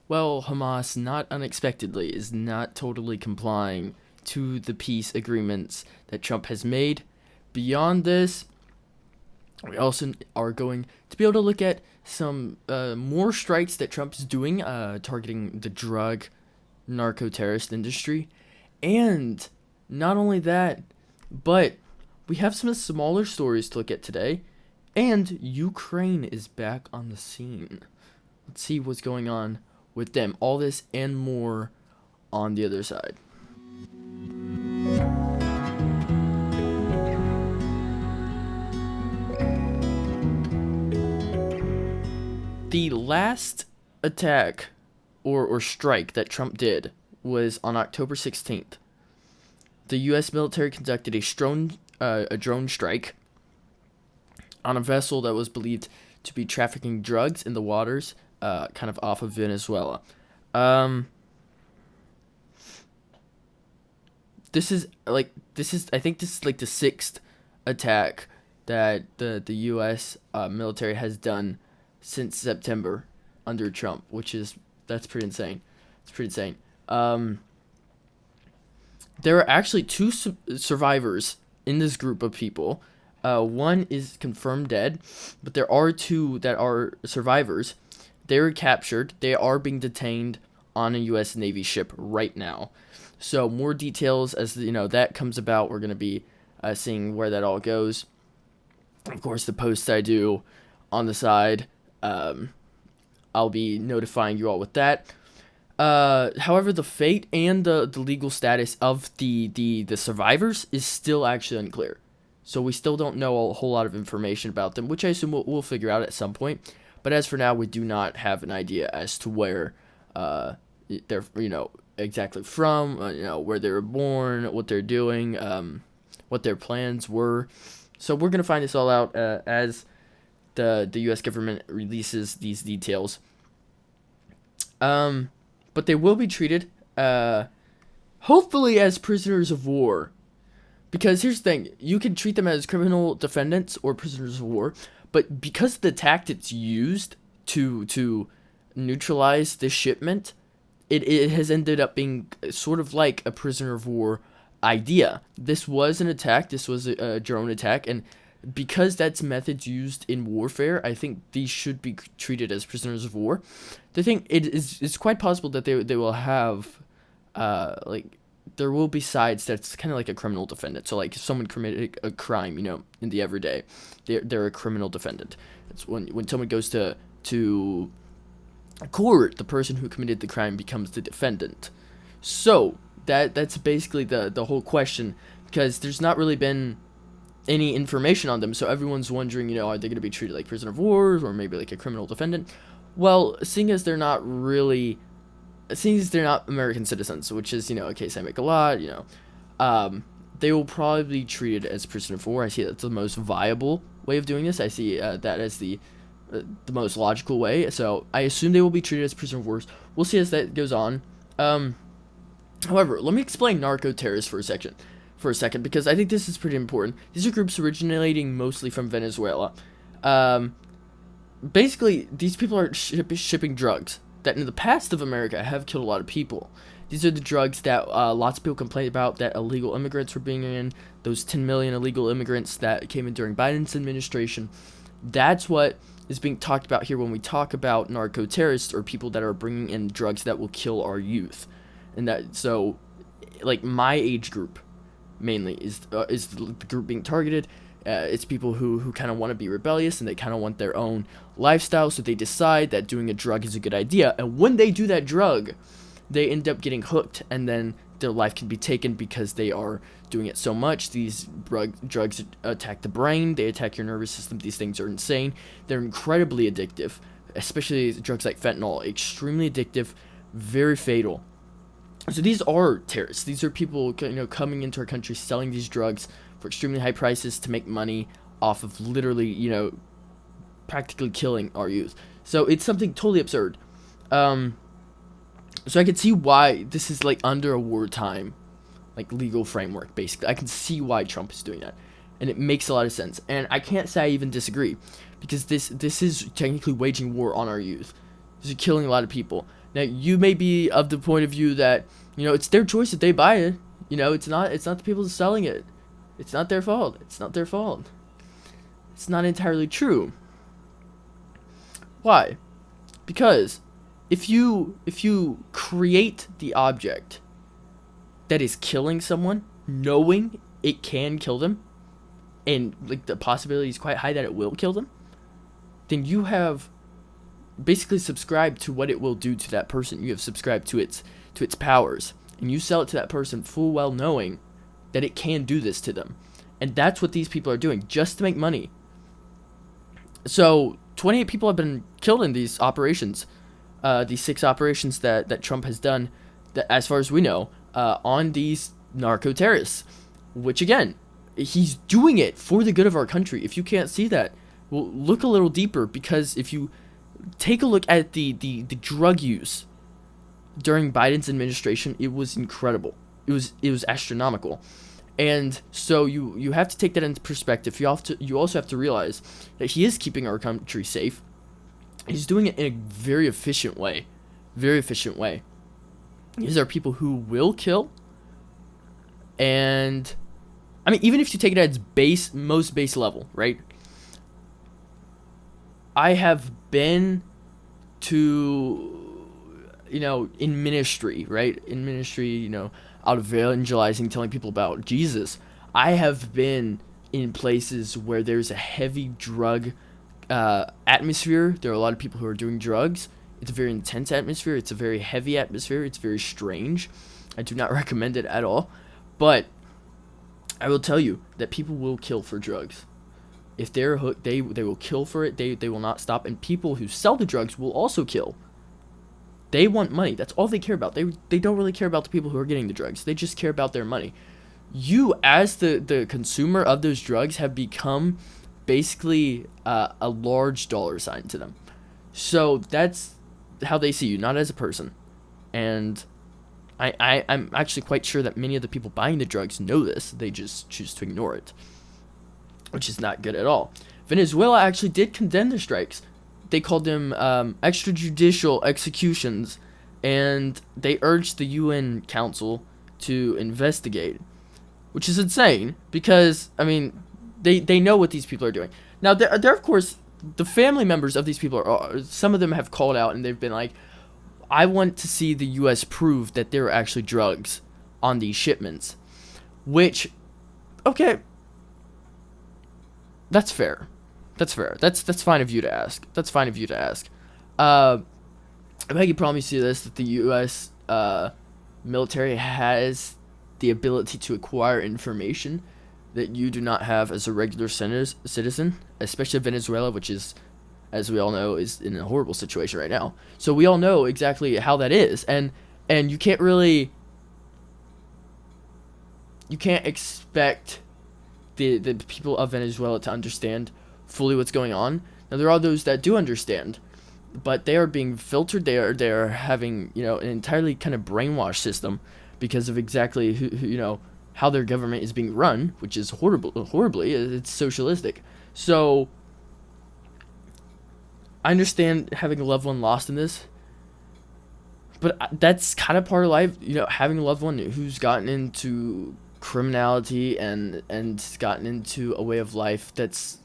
Well, Hamas, not unexpectedly, is not totally complying to the peace agreements that Trump has made. Beyond this, we also are going to be able to look at some more strikes that Trump is doing, targeting the drug narco-terrorist industry. And not only that, but we have some smaller stories to look at today. And Ukraine is back on the scene. Let's see what's going on with them. All this and more on the other side. The last attack or strike that Trump did was on October 16th. The U.S. military conducted a drone strike on a vessel that was believed to be trafficking drugs in the waters, kind of off of Venezuela. I think this is like the sixth attack that the U.S. Military has done since September under Trump, that's pretty insane. It's pretty insane. There are actually two survivors in this group of people. One is confirmed dead, but there are two that are survivors. They were captured. They are being detained on a U.S. Navy ship right now. So more details as that comes about. We're going to be seeing where that all goes. Of course, the posts I do on the side, I'll be notifying you all with that. However, the fate and the legal status of the survivors is still actually unclear. So we still don't know a whole lot of information about them, which I assume we'll figure out at some point. But as for now, we do not have an idea as to where they're exactly from, where they were born, what they're doing, what their plans were. So we're gonna find this all out as the U.S. government releases these details. But they will be treated, hopefully, as prisoners of war. Because here's the thing, you can treat them as criminal defendants or prisoners of war, but because of the tactics used to neutralize this shipment, it has ended up being sort of like a prisoner of war idea. This was an attack, this was a drone attack, and because that's methods used in warfare, I think these should be treated as prisoners of war. The thing it's quite possible that they will have there will be sides that's kind of like a criminal defendant. So like if someone committed a crime, in the everyday, they're a criminal defendant. It's when someone goes to court, the person who committed the crime becomes the defendant. So that's basically the whole question, because there's not really been any information on them, so everyone's wondering, are they going to be treated like prisoner of war or maybe like a criminal defendant? Well, seeing as they're not American citizens, which is a case I make a lot, they will probably be treated as prisoner of war. I see that's the most viable way of doing this. I see that as the most logical way. So I assume they will be treated as prisoner of war. We'll see as that goes on. However, let me explain narco-terrorists for a second, because I think this is pretty important. These are groups originating mostly from Venezuela. Basically, these people are shipping drugs that in the past of America have killed a lot of people. These are the drugs that lots of people complain about, that illegal immigrants were bringing in, those 10 million illegal immigrants that came in during Biden's administration. That's what is being talked about here when we talk about narco-terrorists, or people that are bringing in drugs that will kill our youth. And so, like, my age group mainly is the group being targeted. It's people who kind of want to be rebellious, and they kind of want their own lifestyle, so they decide that doing a drug is a good idea. And when they do that drug, they end up getting hooked, and then their life can be taken because they are doing it so much. These drugs attack the brain, they attack your nervous system. These things are insane. They're incredibly addictive, especially drugs like fentanyl. Extremely addictive, very fatal. So these are terrorists. These are people, coming into our country, selling these drugs for extremely high prices to make money off of literally, practically killing our youth. So it's something totally absurd. So I can see why this is like under a wartime, like legal framework. Basically, I can see why Trump is doing that, and it makes a lot of sense. And I can't say I even disagree, because this is technically waging war on our youth. This is killing a lot of people. Now, you may be of the point of view that, it's their choice if they buy it. It's not the people selling it. It's not their fault. It's not their fault. It's not entirely true. Why? Because if you create the object that is killing someone, knowing it can kill them, and like the possibility is quite high that it will kill them, then you have basically subscribed to what it will do to that person. You have subscribed to its powers, and you sell it to that person full well knowing that it can do this to them. And that's what these people are doing, just to make money. So 28 people have been killed in these operations, these 6 operations that Trump has done, that, as far as we know, on these narco-terrorists, which again, he's doing it for the good of our country. If you can't see that, well, look a little deeper, because if you take a look at the drug use during Biden's administration, it was incredible. It was astronomical. And so you have to take that into perspective. You also have to realize that he is keeping our country safe. He's doing it in a very efficient way. Very efficient way. These are people who will kill. And I mean, even if you take it at its most base level, right? I have been to, in ministry, right? In ministry, out evangelizing, telling people about Jesus. I have been in places where there's a heavy drug atmosphere. There are a lot of people who are doing drugs. It's a very intense atmosphere. It's a very heavy atmosphere. It's very strange. I do not recommend it at all. But I will tell you that people will kill for drugs. If they're hooked, they will kill for it. They will not stop. And people who sell the drugs will also kill. They want money. That's all they care about. They don't really care about the people who are getting the drugs. They just care about their money. You, as the consumer of those drugs, have become basically a large dollar sign to them. So that's how they see you, not as a person. And I'm actually quite sure that many of the people buying the drugs know this. They just choose to ignore it, which is not good at all. Venezuela actually did condemn the strikes. They called them extrajudicial executions, and they urged the UN Council to investigate, which is insane because, I mean, they know what these people are doing. Now, they're of course, the family members of these people are, some of them have called out and they've been like, I want to see the U.S. prove that there are actually drugs on these shipments, which, okay, that's fair. That's fair. That's fine of you to ask. That's fine of you to ask. I can promise you this, that the U.S. Military has the ability to acquire information that you do not have as a regular citizen, especially Venezuela, which is, as we all know, is in a horrible situation right now. So we all know exactly how that is. And you can't expect the people of Venezuela to understand fully what's going on. Now, there are those that do understand, but they are being filtered. They are having, an entirely kind of brainwashed system because of exactly who how their government is being run, which is horribly. It's socialistic. So I understand having a loved one lost in this, but that's kind of part of life. Having a loved one who's gotten into criminality and gotten into a way of life that's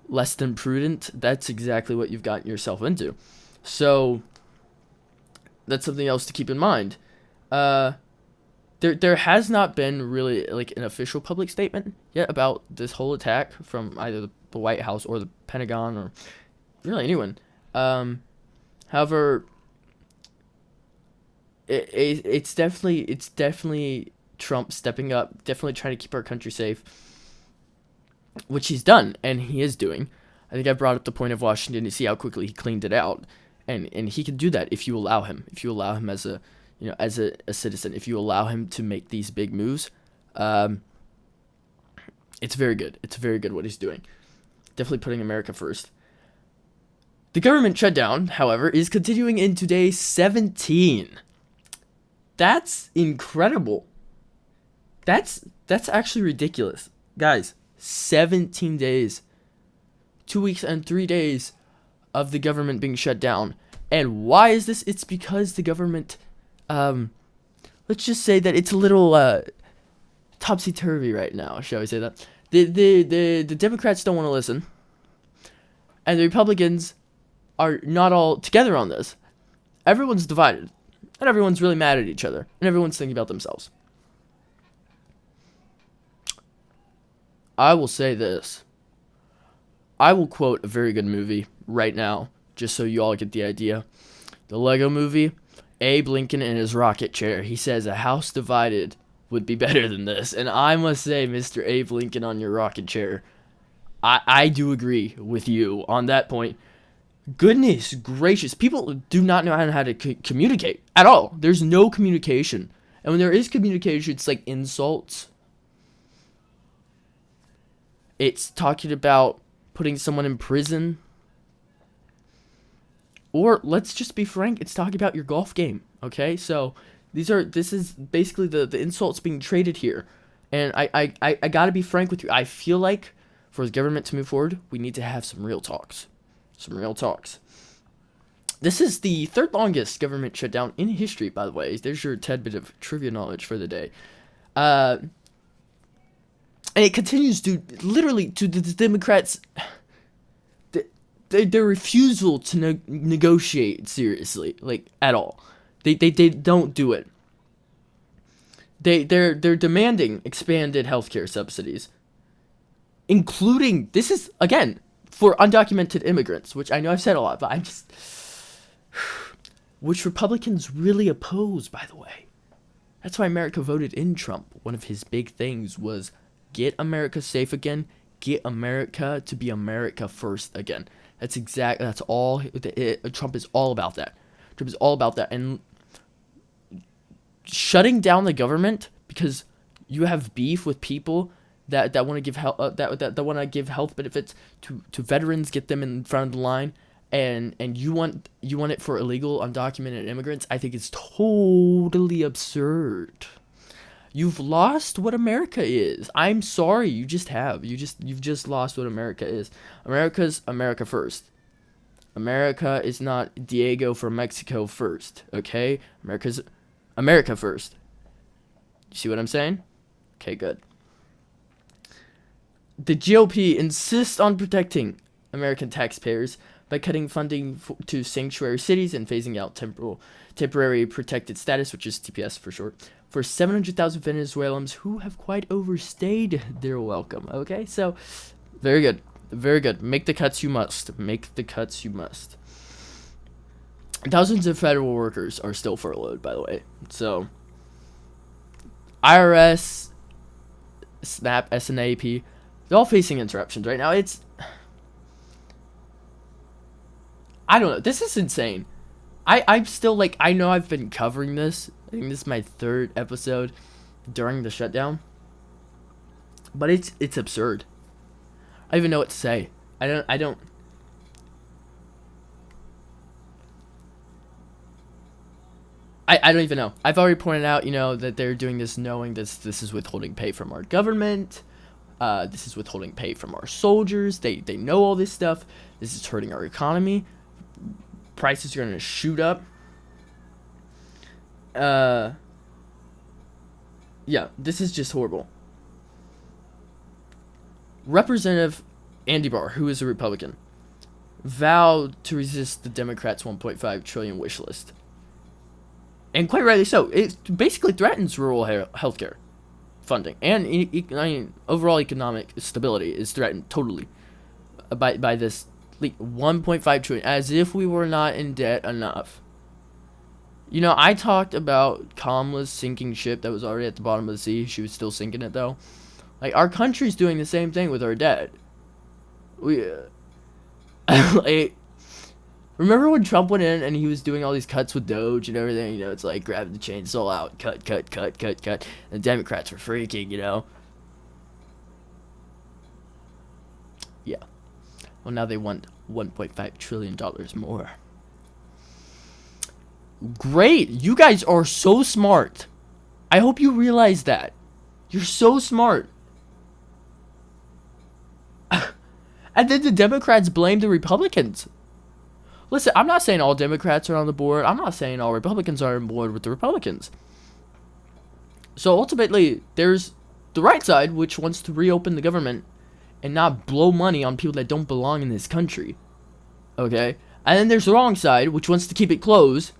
less than prudent. That's exactly what you've gotten yourself into. So that's something else to keep in mind. There has not been really like an official public statement yet about this whole attack from either the White House or the Pentagon or really anyone. However, it's definitely Trump stepping up, definitely trying to keep our country safe, which he's done, and he is doing. I think I brought up the point of Washington to see how quickly he cleaned it out, and he can do that if you allow him. If you allow him as a citizen, if you allow him to make these big moves, it's very good. It's very good what he's doing. Definitely putting America first. The government shutdown, however, is continuing into day 17. That's incredible. That's actually ridiculous. Guys, 17 days. 2 weeks and 3 days of the government being shut down. And why is this? It's because the government, let's just say that it's a little topsy-turvy right now, shall we say that? The Democrats don't want to listen, and the Republicans are not all together on this. Everyone's divided, and everyone's really mad at each other, and everyone's thinking about themselves. I will say this. I will quote a very good movie right now, just so you all get the idea. The Lego movie, Abe Lincoln in his rocket chair. He says, a house divided would be better than this. And I must say, Mr. Abe Lincoln on your rocket chair, I do agree with you on that point. Goodness gracious. People do not know how to communicate at all. There's no communication. And when there is communication, it's like insults. It's talking about putting someone in prison. Or, let's just be frank, it's talking about your golf game, okay? So, this is basically the insults being traded here. And I gotta be frank with you. I feel like, for the government to move forward, we need to have some real talks. Some real talks. This is the third longest government shutdown in history, by the way. There's your tad bit of trivia knowledge for the day. And it continues to, literally, to the Democrats, their refusal to negotiate seriously, like, at all. They don't do it. They're demanding expanded healthcare subsidies, including, this is, again, for undocumented immigrants, which I know I've said a lot, but I'm just, which Republicans really oppose, by the way. That's why America voted in Trump. One of his big things was get America safe again, get America to be America first again. That's all, Trump is all about that. Trump is all about that. And shutting down the government because you have beef with people that want to give help, that want to give health benefits to veterans, get them in front of the line, and you want it for illegal undocumented immigrants, I think it's totally absurd. You've lost what America is. I'm sorry, you just have. You've just lost what America is. America's America first. America is not Diego from Mexico first, okay? America's America first. You see what I'm saying? Okay, good. The GOP insists on protecting American taxpayers by cutting funding to sanctuary cities and phasing out temporary protected status, which is TPS for short, for 700,000 Venezuelans who have quite overstayed their welcome. Okay, so very good. Very good. Make the cuts you must. Make the cuts you must. Thousands of federal workers are still furloughed, by the way. So, IRS, SNAP, SNAP, they're all facing interruptions right now. I don't know. This is insane. I'm still, like, I know I've been covering this. I think this is my third episode during the shutdown. But it's absurd. I don't even know what to say. I don't even know. I've already pointed out, that they're doing this knowing this is withholding pay from our government. This is withholding pay from our soldiers. They know all this stuff. This is hurting our economy. Prices are going to shoot up. Yeah, this is just horrible. Representative Andy Barr, who is a Republican, vowed to resist the Democrats' $1.5 trillion wish list. And quite rightly so. It basically threatens rural healthcare funding. And overall economic stability is threatened totally by this $1.5 trillion, as if we were not in debt enough. I talked about Kamala's sinking ship that was already at the bottom of the sea. She was still sinking it, though. Like, our country's doing the same thing with our debt. Remember when Trump went in and he was doing all these cuts with Doge and everything? It's like, grab the chainsaw out, cut. And the Democrats were freaking, Yeah. Well, now they want $1.5 trillion more. Great. You guys are so smart. I hope you realize that. You're so smart. And then the Democrats blame the Republicans. listen, I'm not saying all Democrats are on the board. I'm not saying all Republicans are on board with the Republicans. So ultimately, there's the right side, which wants to reopen the government and not blow money on people that don't belong in this country. Okay? And then there's the wrong side, which wants to keep it closed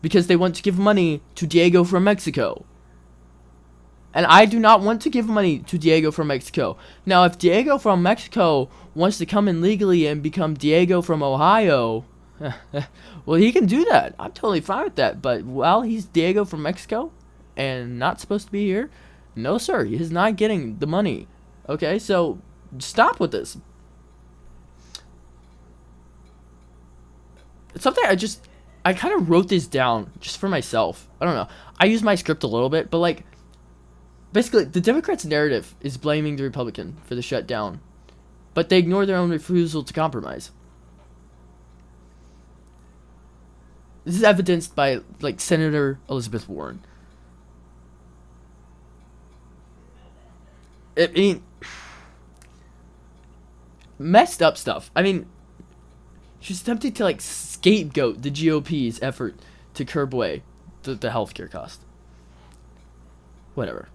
because they want to give money to Diego from Mexico. And I do not want to give money to Diego from Mexico. Now, if Diego from Mexico wants to come in legally and become Diego from Ohio, well, he can do that. I'm totally fine with that. But while he's Diego from Mexico and not supposed to be here, no, sir, he is not getting the money. Okay, so stop with this. Something I kind of wrote this down just for myself. I don't know. I use my script a little bit, but like, basically, the Democrats' narrative is blaming the Republican for the shutdown, but they ignore their own refusal to compromise. This is evidenced by, like, Senator Elizabeth Warren. I mean, messed up stuff. I mean, she's attempting to, like, scapegoat the GOP's effort to curb away the healthcare cost. Whatever.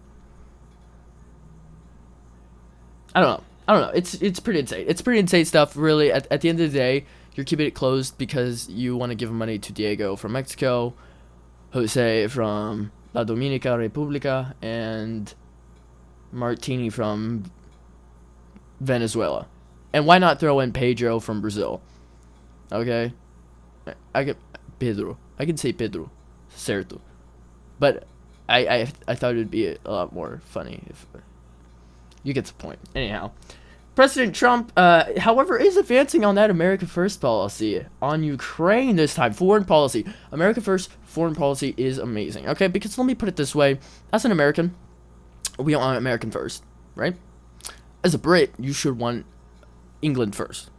I don't know. It's pretty insane. It's pretty insane stuff, really. At the end of the day, you're keeping it closed because you want to give money to Diego from Mexico, Jose from La Dominica República, and Martini from Venezuela. And why not throw in Pedro from Brazil? Okay? I can say Pedro. Certo. But I thought it would be a lot more funny if... You get the point. Anyhow, President Trump, however, is advancing on that America First policy on Ukraine this time. Foreign policy. America First foreign policy is amazing. Okay, because let me put it this way. As an American, we want American first, right? As a Brit, you should want England first.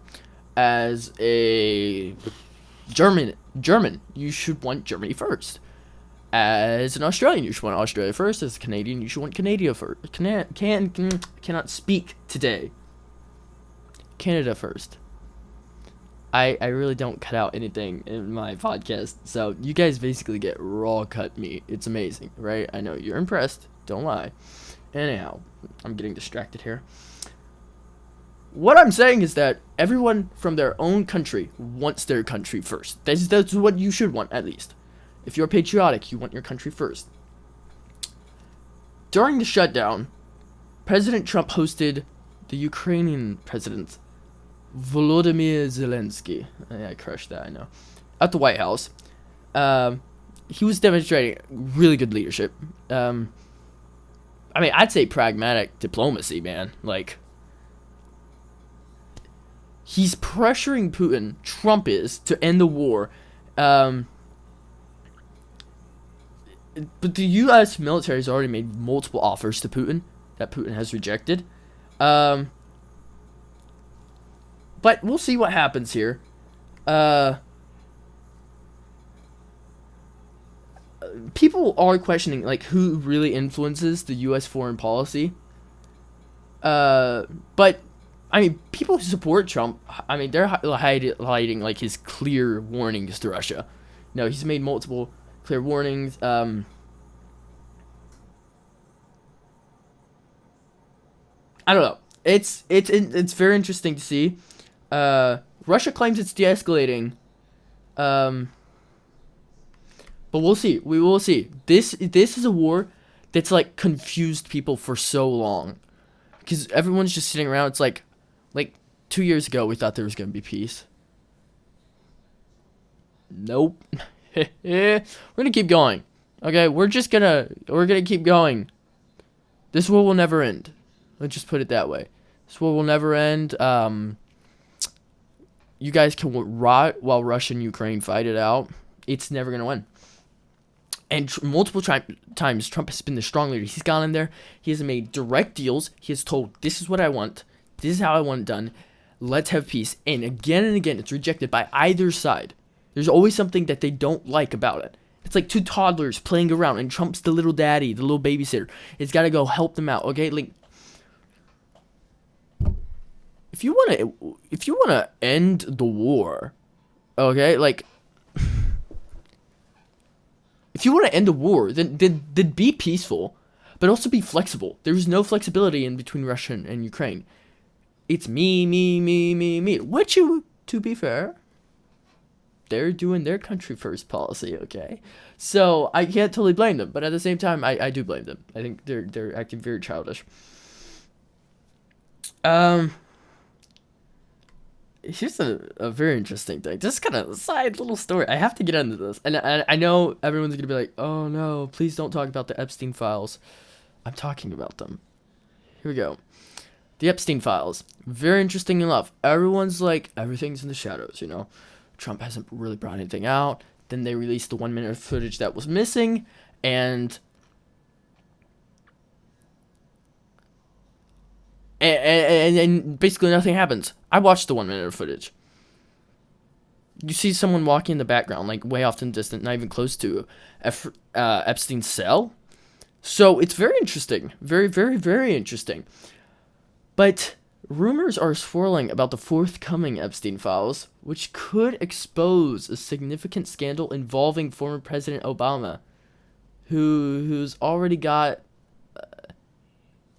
As a German, you should want Germany first. As an Australian, you should want Australia first. As a Canadian, you should want Canada first. Cannot speak today. Canada first. I really don't cut out anything in my podcast, so you guys basically get raw cut meat. It's amazing, right? I know you're impressed. Don't lie. Anyhow, I'm getting distracted here. What I'm saying is that everyone from their own country wants their country first. That's what you should want, at least. If you're patriotic, you want your country first. During the shutdown, President Trump hosted the Ukrainian president, Volodymyr Zelensky. I crushed that, I know. At the White House. He was demonstrating really good leadership. I mean, I'd say pragmatic diplomacy, man. Like, he's pressuring Putin, Trump is, to end the war. But the U.S. military has already made multiple offers to Putin that Putin has rejected. But we'll see what happens here. People are questioning, like, who really influences the U.S. foreign policy. But, I mean, people who support Trump, I mean, they're highlighting, like, his clear warnings to Russia. No, he's made multiple clear warnings. I don't know. It's very interesting to see. Russia claims it's de-escalating. But we'll see. We will see. This is a war that's, like, confused people for so long. Because everyone's just sitting around. It's like 2 years ago we thought there was going to be peace. Nope. We're gonna keep going. Okay, we're gonna keep going. This war will never end. Let's just put it that way. This war will never end. You guys can rot while Russia and Ukraine fight it out. It's never gonna win. And multiple times, Trump has been the strong leader. He's gone in there. He has made direct deals. He has told, this is what I want. This is how I want it done. Let's have peace. And again, it's rejected by either side. There's always something that they don't like about it. It's like two toddlers playing around, and Trump's the little daddy, the little babysitter. It's got to go help them out, okay? Like, if you wanna end the war, Okay, like, if you want to end the war, then be peaceful, but also be flexible. There's no flexibility in between Russia and Ukraine. It's me, me, me, me, me. Which, to be fair, they're doing their country first policy, okay? So I can't totally blame them, but at the same time, I do blame them. I think they're acting very childish. Here's a very interesting thing. Just kind of a side little story. I have to get into this. And I know everyone's going to be like, oh no, please don't talk about the Epstein files. I'm talking about them. Here we go. The Epstein files. Very interesting enough. Everyone's like, everything's in the shadows, you know? Trump hasn't really brought anything out. Then they released the 1 minute of footage that was missing. And basically nothing happens. I watched the 1 minute of footage. You see someone walking in the background, like way off in the distance, not even close to Epstein's cell. So it's very interesting. Very, very, very interesting. But rumors are swirling about the forthcoming Epstein files, which could expose a significant scandal involving former President Obama, who's already got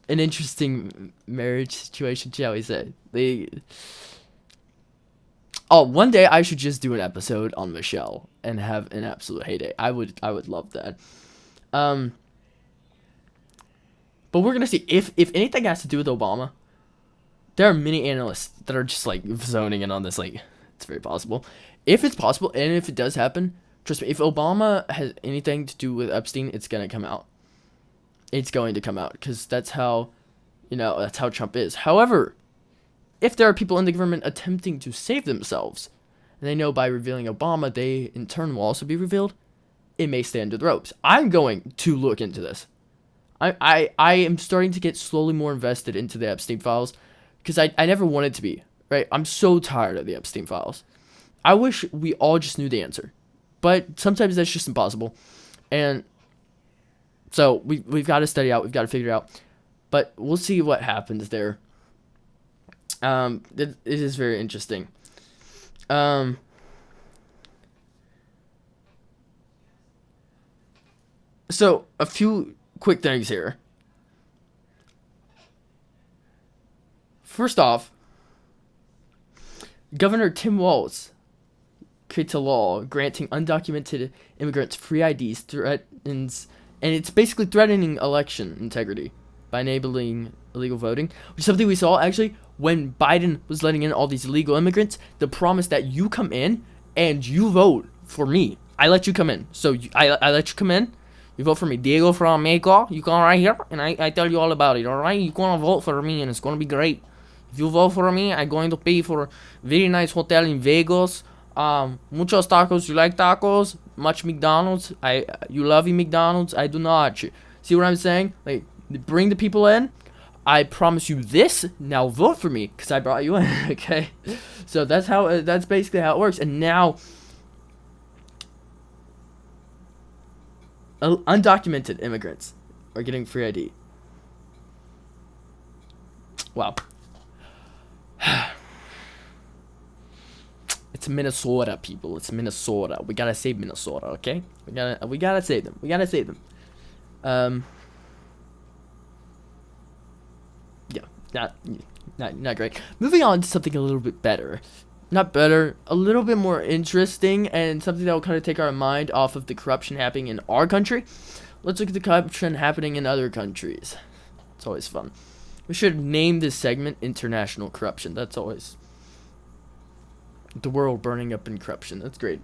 an interesting marriage situation, shall we say. One day I should just do an episode on Michelle and have an absolute heyday. I would love that. But we're gonna see if anything has to do with Obama. There are many analysts that are just like zoning in on this. Like, it's very possible. If it's possible, and if it does happen, trust me, if Obama has anything to do with Epstein, it's gonna come out. It's going to come out because that's how Trump is. However, if there are people in the government attempting to save themselves, and they know by revealing Obama, they in turn will also be revealed, it may stay under the ropes. I'm going to look into this. I am starting to get slowly more invested into the Epstein files because I never wanted to be, right? I'm so tired of the Epstein files. I wish we all just knew the answer, but sometimes that's just impossible. And so we've got to study out, we've got to figure it out, but we'll see what happens there. It is very interesting. So a few quick things here. First off, Governor Tim Walz creates a law granting undocumented immigrants free IDs, and it's basically threatening election integrity by enabling illegal voting, which is something we saw actually when Biden was letting in all these illegal immigrants. The promise that you come in and you vote for me. I let you come in. So I let you come in. You vote for me. Diego from Mexico. You come right here and I tell you all about it, alright? You're going to vote for me and it's going to be great. If you vote for me, I'm going to pay for a very nice hotel in Vegas. Muchos tacos. You like tacos? Much McDonald's? You love your McDonald's? I do not. See what I'm saying? Like, bring the people in. I promise you this. Now vote for me because I brought you in. Okay, so that's basically how it works. And now, undocumented immigrants are getting free ID. Wow. It's Minnesota, people. It's Minnesota. We gotta save Minnesota. Okay, we gotta save them. We gotta save them. Yeah, not great. Moving on to something a little bit better. Not better, a little bit more interesting, and something that will kind of take our mind off of the corruption happening in our country. Let's look at the corruption happening in other countries. It's always fun. We should name this segment International Corruption. That's always the world burning up in corruption. That's great.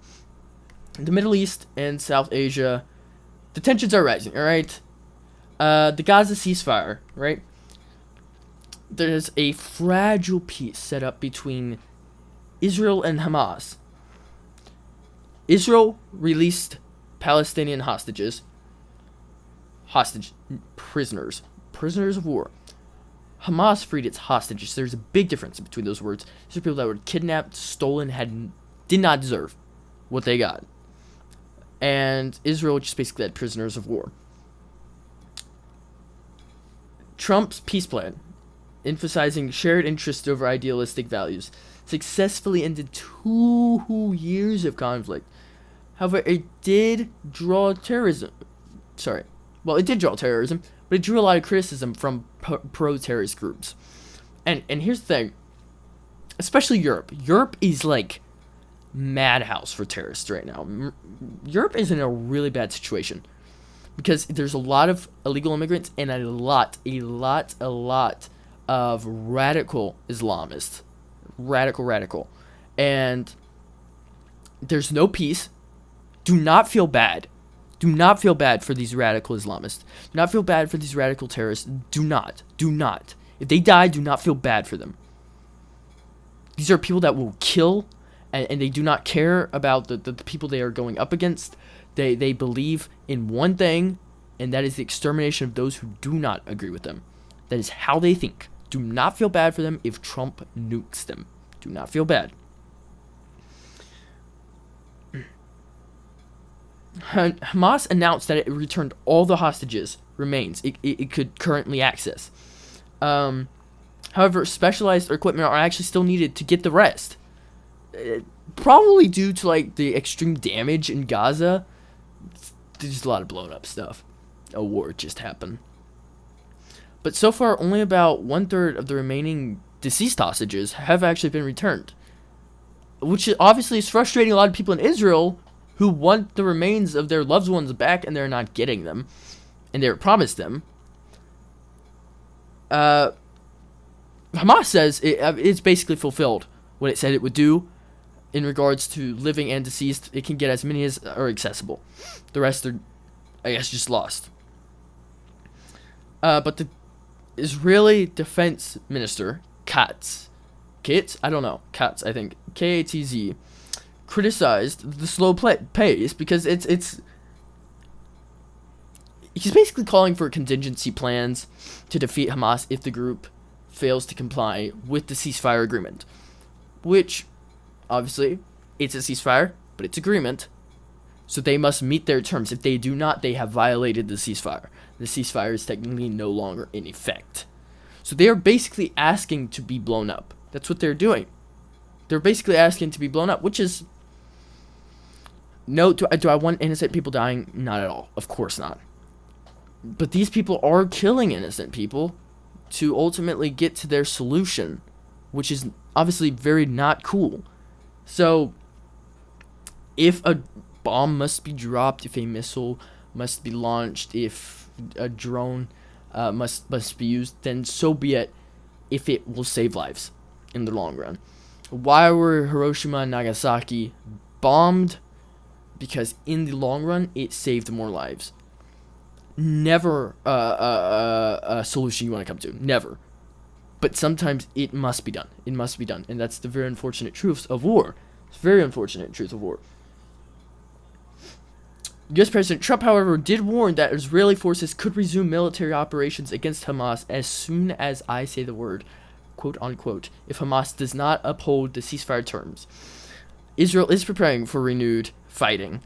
The Middle East and South Asia, the tensions are rising, alright? The Gaza ceasefire, right? There's a fragile peace set up between Israel and Hamas. Israel released Palestinian prisoners of war. Hamas freed its hostages. There's a big difference between those words. These are people that were kidnapped, stolen, did not deserve what they got. And Israel just basically had prisoners of war. Trump's peace plan emphasizing shared interests over idealistic values, successfully ended 2 years of conflict. However, it did draw terrorism. Sorry. Well, it did draw terrorism, but it drew a lot of criticism from pro-terrorist groups. And here's the thing. Especially Europe. Europe is like madhouse for terrorists right now. Europe is in a really bad situation because there's a lot of illegal immigrants and a lot of radical Islamists. Radical. And there's no peace. Do not feel bad. Do not feel bad for these radical Islamists. Do not feel bad for these radical terrorists. Do not. If they die, do not feel bad for them. These are people that will kill, and they do not care about the people they are going up against. They believe in one thing, and that is the extermination of those who do not agree with them. That is how they think. Do not feel bad for them if Trump nukes them. Do not feel bad. Hamas announced that it returned all the hostages remains it could currently access. However, specialized equipment are actually still needed to get the rest. Probably due to like the extreme damage in Gaza. There's a lot of blown up stuff. A war just happened. But so far, only about 1/3 of the remaining deceased hostages have actually been returned. Which obviously is frustrating a lot of people in Israel who want the remains of their loved ones back and they're not getting them. And they were promised them. Hamas says it's basically fulfilled what it said it would do in regards to living and deceased. It can get as many as are accessible. The rest are, I guess, just lost. But the Israeli Defense Minister, Katz, I don't know, Katz, I think, Katz, criticized the slow pace because he's basically calling for contingency plans to defeat Hamas if the group fails to comply with the ceasefire agreement, which obviously it's a ceasefire, but it's agreement, so they must meet their terms. If they do not, they have violated the ceasefire. The ceasefire is technically no longer in effect. So they are basically asking to be blown up. That's what they're doing. They're basically asking to be blown up, which is no. Do I want innocent people dying? Not at all. Of course not. But these people are killing innocent people to ultimately get to their solution, which is obviously very not cool. So, if a bomb must be dropped, if a missile must be launched, if a drone must be used, then so be it, if it will save lives in the long run. Why were Hiroshima and Nagasaki bombed? Because in the long run, it saved more lives. Never a solution you want to come to. Never. But sometimes it must be done. It must be done. And that's the very unfortunate truth of war. It's very unfortunate truth of war. U.S. President Trump, however, did warn that Israeli forces could resume military operations against Hamas as soon as I say the word, quote unquote, if Hamas does not uphold the ceasefire terms. Israel is preparing for renewed fighting.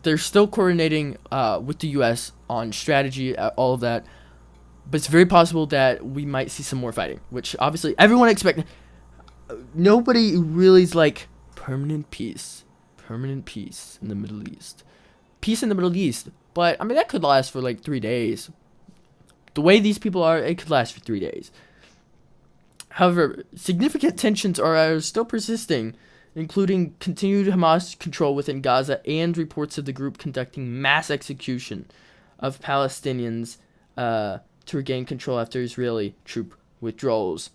They're still coordinating with the U.S. on strategy, all of that. But it's very possible that we might see some more fighting, which obviously everyone expects. Nobody really is like permanent peace in the Middle East. Peace in the Middle East. But, I mean, that could last for like 3 days. The way these people are, it could last for 3 days. However, significant tensions are still persisting, including continued Hamas control within Gaza and reports of the group conducting mass execution of Palestinians to regain control after Israeli troop withdrawals.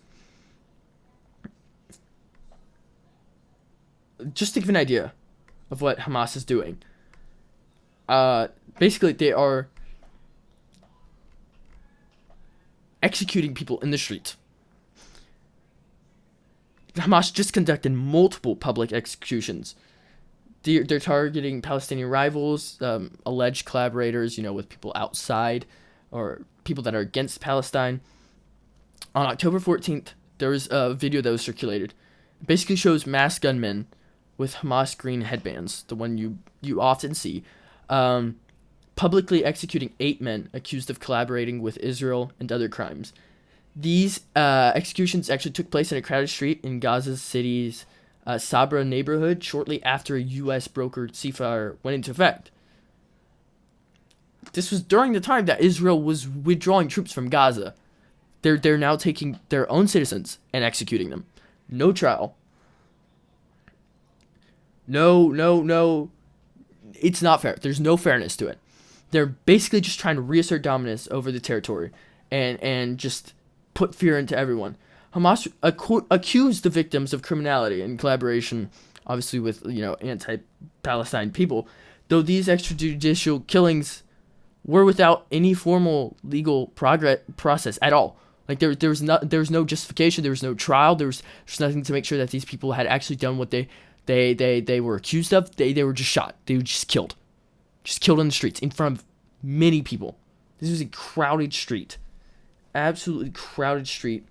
Just to give an idea of what Hamas is doing, basically they are executing people in the street. Hamas just conducted multiple public executions. They're targeting Palestinian rivals, alleged collaborators, with people outside or people that are against Palestine. On October 14th, there was a video that was circulated. It basically shows masked gunmen with Hamas green headbands, the one you often see, publicly executing 8 men accused of collaborating with Israel and other crimes. These executions actually took place in a crowded street in Gaza City's Sabra neighborhood shortly after a U.S. brokered ceasefire went into effect. This was during the time that Israel was withdrawing troops from Gaza. They're now taking their own citizens and executing them. No trial. No. It's not fair. There's no fairness to it. They're basically just trying to reassert dominance over the territory and just put fear into everyone. Hamas accused the victims of criminality and collaboration, obviously with anti-Palestine people, though these extrajudicial killings were without any formal legal process at all. Like there was no justification, there was no trial, there's nothing to make sure that these people had actually done what they were accused of. They were just shot. They were just killed in the streets in front of many people. This was a crowded street, absolutely crowded street.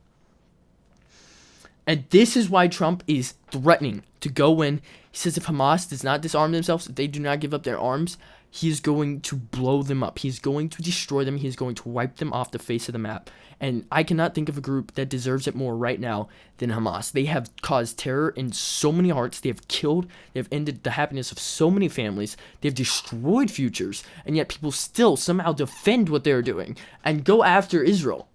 And this is why Trump is threatening to go in. He says if Hamas does not disarm themselves, if they do not give up their arms, he is going to blow them up. He's going to destroy them. He's going to wipe them off the face of the map. And I cannot think of a group that deserves it more right now than Hamas. They have caused terror in so many hearts. They have killed. They have ended the happiness of so many families. They have destroyed futures. And yet people still somehow defend what they're doing and go after Israel.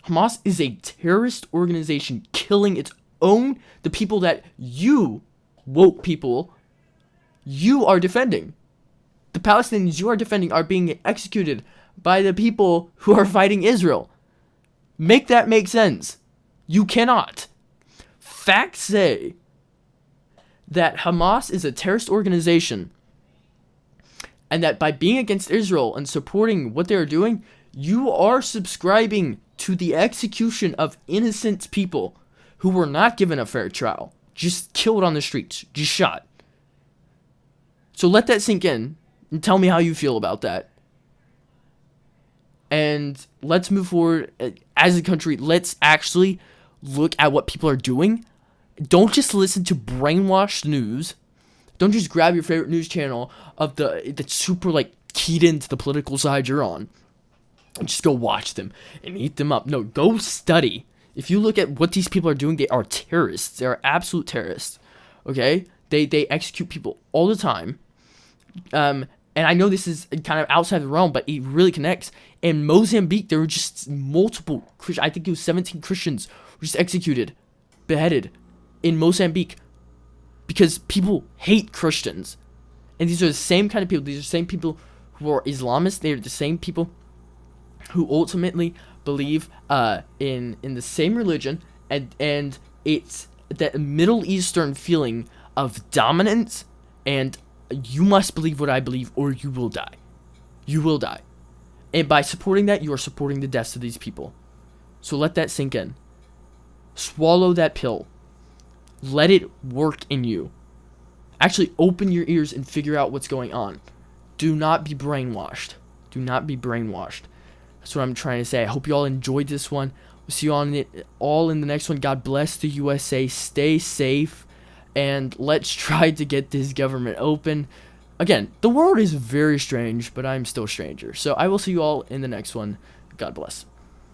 Hamas is a terrorist organization killing the people that you, woke people, you are defending. The Palestinians you are defending are being executed by the people who are fighting Israel. Make that make sense. You cannot. Facts say that Hamas is a terrorist organization and that by being against Israel and supporting what they are doing, you are subscribing to the execution of innocent people who were not given a fair trial, just killed on the streets, just shot. So let that sink in and tell me how you feel about that. And let's move forward as a country. Let's actually look at what people are doing. Don't just listen to brainwashed news. Don't just grab your favorite news channel that's super keyed into the political side you're on and just go watch them and eat them up. No, go study. If you look at what these people are doing, they are terrorists. They are absolute terrorists. Okay? They execute people all the time. And I know this is kind of outside the realm, but it really connects. In Mozambique, there were just multiple Christians. I think it was 17 Christians were just executed, beheaded in Mozambique because people hate Christians. And these are the same kind of people. These are the same people who are Islamists. They're the same people who ultimately believe in the same religion. And it's that Middle Eastern feeling of dominance and you must believe what I believe or you will die. You will die. And by supporting that, you are supporting the deaths of these people. So let that sink in. Swallow that pill. Let it work in you. Actually open your ears and figure out what's going on. Do not be brainwashed. Do not be brainwashed. That's what I'm trying to say. I hope you all enjoyed this one. We'll see you all in the next one. God bless the USA. Stay safe. And let's try to get this government open. Again, the world is very strange, but I'm still stranger. So I will see you all in the next one. God bless.